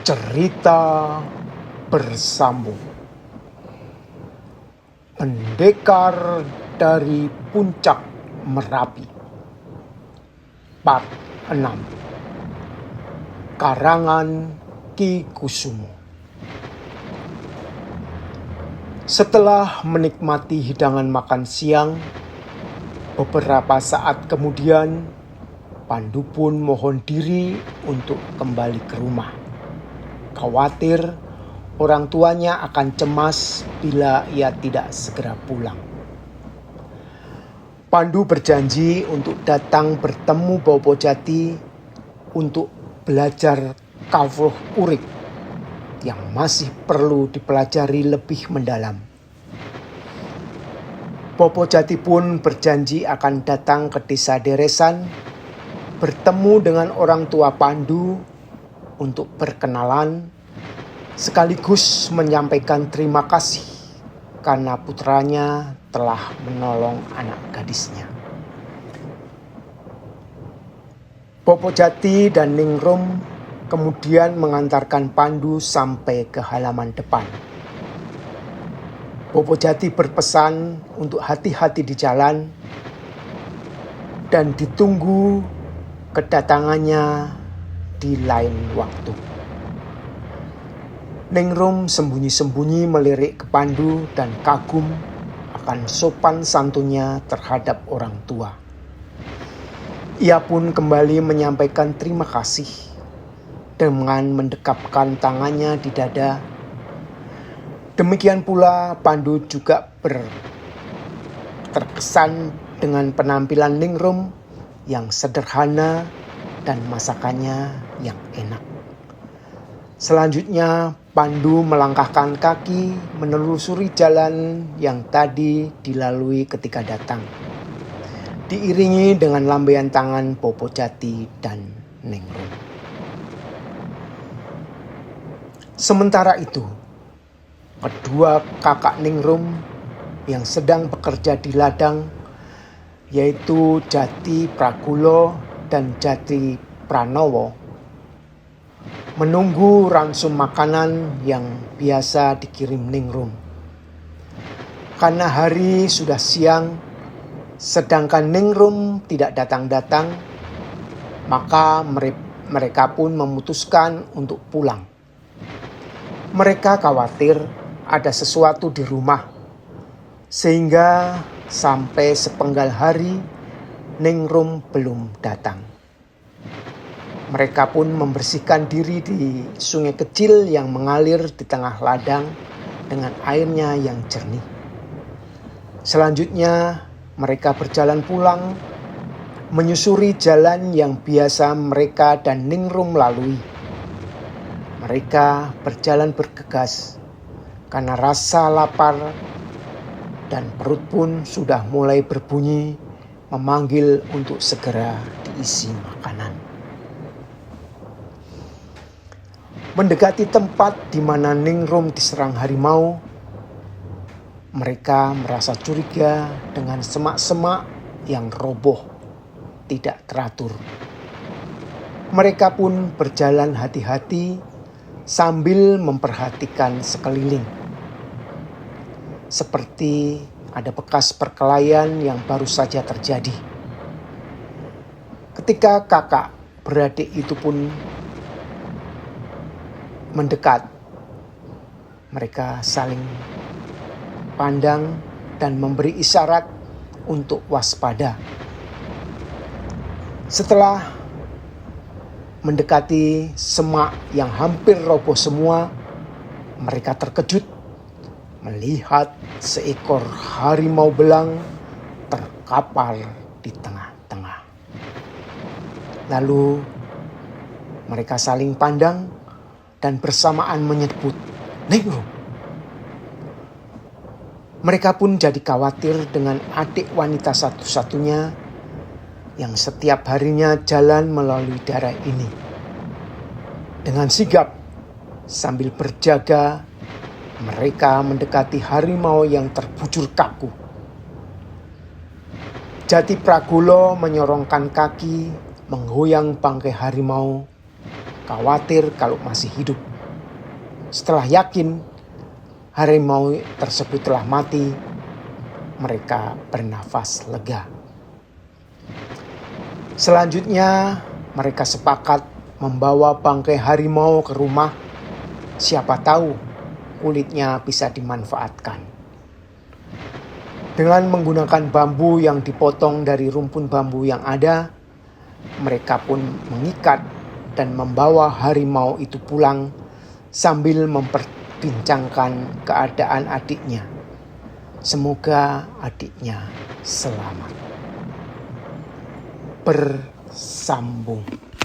Cerita bersambung. Pendekar dari Puncak Merapi. Part 6. Karangan Ki Kusumo. Setelah menikmati hidangan makan siang, beberapa saat kemudian Pandu pun mohon diri untuk kembali ke rumah. Khawatir orang tuanya akan cemas bila ia tidak segera pulang. Pandu berjanji untuk datang bertemu Bopo Jati untuk belajar kawruh urip yang masih perlu dipelajari lebih mendalam. Bopo Jati pun berjanji akan datang ke desa Deresan, bertemu dengan orang tua Pandu untuk berkenalan, sekaligus menyampaikan terima kasih karena putranya telah menolong anak gadisnya. Bopo Jati dan Ningrum kemudian mengantarkan Pandu sampai ke halaman depan. Bopo Jati berpesan untuk hati-hati di jalan dan ditunggu kedatangannya di lain waktu. Ningrum sembunyi-sembunyi melirik ke Pandu dan kagum akan sopan santunnya terhadap orang tua. Ia pun kembali menyampaikan terima kasih dengan mendekapkan tangannya di dada. Demikian pula Pandu juga terkesan dengan penampilan Ningrum yang sederhana dan masakannya yang enak. Selanjutnya Pandu melangkahkan kaki menelusuri jalan yang tadi dilalui ketika datang, diiringi dengan lambaian tangan Bopo Jati dan Ningrum. Sementara itu, kedua kakak Ningrum yang sedang bekerja di ladang, yaitu Jati Prakulo dan Jati Pranowo, menunggu ransum makanan yang biasa dikirim Ningrum. Karena hari sudah siang, sedangkan Ningrum tidak datang-datang, maka mereka pun memutuskan untuk pulang. Mereka khawatir ada sesuatu di rumah, sehingga sampai sepenggal hari Ningrum belum datang. Mereka pun membersihkan diri di sungai kecil yang mengalir di tengah ladang dengan airnya yang jernih. Selanjutnya mereka berjalan pulang, menyusuri jalan yang biasa mereka dan Ningrum lalui. Mereka berjalan bergegas karena rasa lapar dan perut pun sudah mulai berbunyi memanggil untuk segera diisi makanan. Mendekati tempat di mana Ningrum diserang harimau, mereka merasa curiga dengan semak-semak yang roboh tidak teratur. Mereka pun berjalan hati-hati sambil memperhatikan sekeliling. Seperti ada bekas perkelahian yang baru saja terjadi. Ketika kakak beradik itu pun mendekat, mereka saling pandang dan memberi isyarat untuk waspada. Setelah mendekati semak yang hampir roboh semua, mereka terkejut melihat seekor harimau belang terkapar di tengah-tengah. Lalu mereka saling pandang dan bersamaan menyebut, "Ningrum." Mereka pun jadi khawatir dengan adik wanita satu-satunya yang setiap harinya jalan melalui daerah ini. Dengan sigap sambil berjaga, mereka mendekati harimau yang terbujur kaku. Jati Prakulo menyorongkan kaki, menggoyang bangkai harimau, khawatir kalau masih hidup. Setelah yakin harimau tersebut telah mati, mereka bernafas lega. Selanjutnya, mereka sepakat membawa bangkai harimau ke rumah. Siapa tahu kulitnya bisa dimanfaatkan. Dengan menggunakan bambu yang dipotong dari rumpun bambu yang ada, mereka pun mengikat dan membawa harimau itu pulang sambil memperbincangkan keadaan adiknya. Semoga adiknya selamat. Bersambung.